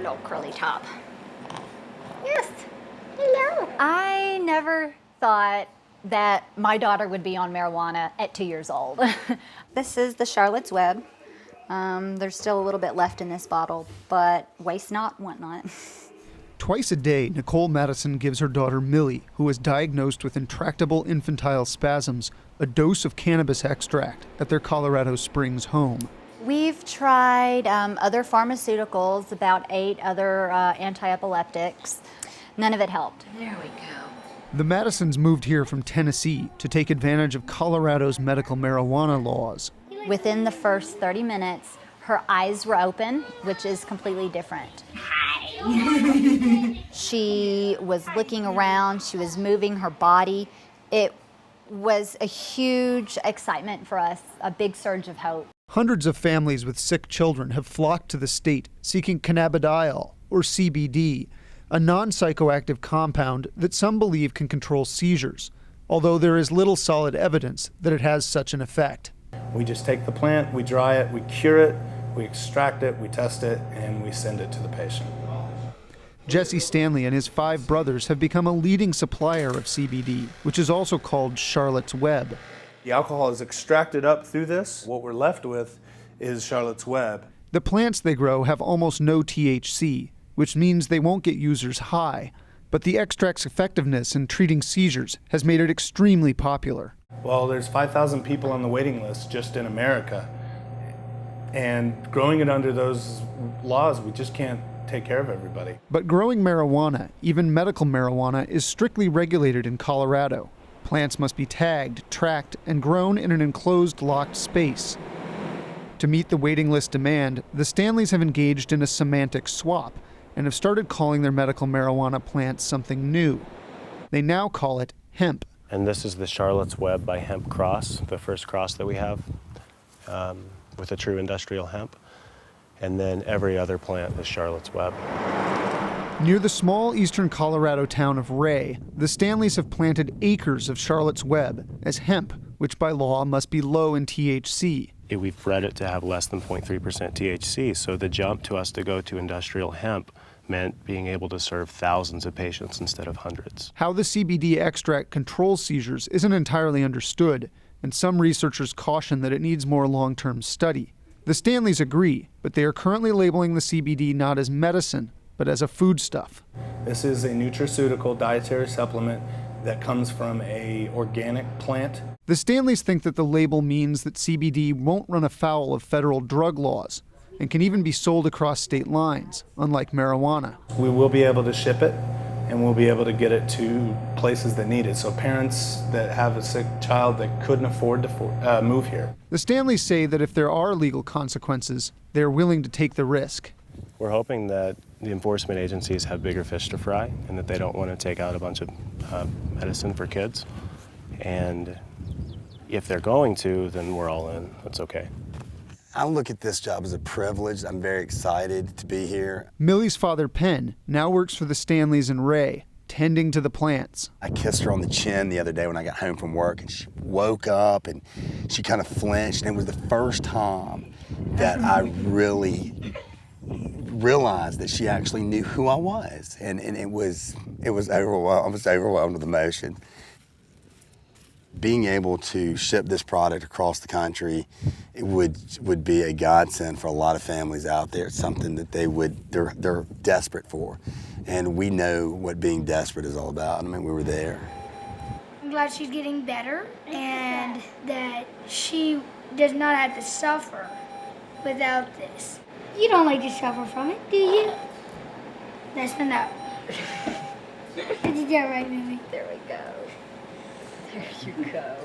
little curly top. Yes. Hello. I never thought that my daughter would be on marijuana at 2 years old. This is the Charlotte's Web. There's still a little bit left in this bottle, but waste not, want not. Twice a day, Nicole Madison gives her daughter Millie, who is diagnosed with intractable infantile spasms, a dose of cannabis extract at their Colorado Springs home. We've tried other pharmaceuticals, about 8 other anti-epileptics. None of it helped. There we go. The Madisons moved here from Tennessee to take advantage of Colorado's medical marijuana laws. Within the first 30 minutes, her eyes were open, which is completely different. Hi. She was looking around, she was moving her body. It was a huge excitement for us, a big surge of hope. Hundreds of families with sick children have flocked to the state seeking cannabidiol, or CBD, a non-psychoactive compound that some believe can control seizures, although there is little solid evidence that it has such an effect. We just take the plant, we dry it, we cure it, we extract it, we test it, and we send it to the patient. Jesse Stanley and his 5 brothers have become a leading supplier of CBD, which is also called Charlotte's Web. The alcohol is extracted up through this. What we're left with is Charlotte's Web. The plants they grow have almost no THC, which means they won't get users high, but the extract's effectiveness in treating seizures has made it extremely popular. Well, there's 5,000 people on the waiting list just in America, and growing it under those laws, we just can't take care of everybody. But growing marijuana, even medical marijuana, is strictly regulated in Colorado. Plants must be tagged, tracked, and grown in an enclosed, locked space. To meet the waiting list demand, the Stanleys have engaged in a semantic swap and have started calling their medical marijuana plants something new. They now call it hemp. And this is the Charlotte's Web by Hemp cross, the first cross that we have with a true industrial hemp. And then every other plant is Charlotte's Web. Near the small eastern Colorado town of Ray, the Stanleys have planted acres of Charlotte's Web as hemp, which by law must be low in THC. We've bred it to have less than 0.3% THC, so the jump to us to go to industrial hemp meant being able to serve thousands of patients instead of hundreds. How the CBD extract controls seizures isn't entirely understood, and some researchers caution that it needs more long-term study. The Stanleys agree, but they are currently labeling the CBD not as medicine, but as a foodstuff. This is a nutraceutical dietary supplement that comes from an organic plant. The Stanleys think that the label means that CBD won't run afoul of federal drug laws and can even be sold across state lines, unlike marijuana. We will be able to ship it, and we'll be able to get it to places that need it. So parents that have a sick child that couldn't afford to move here. The Stanleys say that if there are legal consequences, they are willing to take the risk. We're hoping that the enforcement agencies have bigger fish to fry and that they don't want to take out a bunch of medicine for kids. And if they're going to, then we're all in. That's okay. I look at this job as a privilege. I'm very excited to be here. Millie's father, Penn, now works for the Stanleys in Ray, tending to the plants. I kissed her on the chin the other day when I got home from work, and she woke up and she kind of flinched, and it was the first time that I really realized that she actually knew who I was, and it was overwhelmed. I was overwhelmed with emotion. Being able to ship this product across the country, it would be a godsend for a lot of families out there. It's something that they're desperate for, and we know what being desperate is all about. I mean, we were there. I'm glad she's getting better and that she does not have to suffer without this. You don't like to suffer from it, do you? That's the no. Did you get it right, Mimi? There we go. There you go.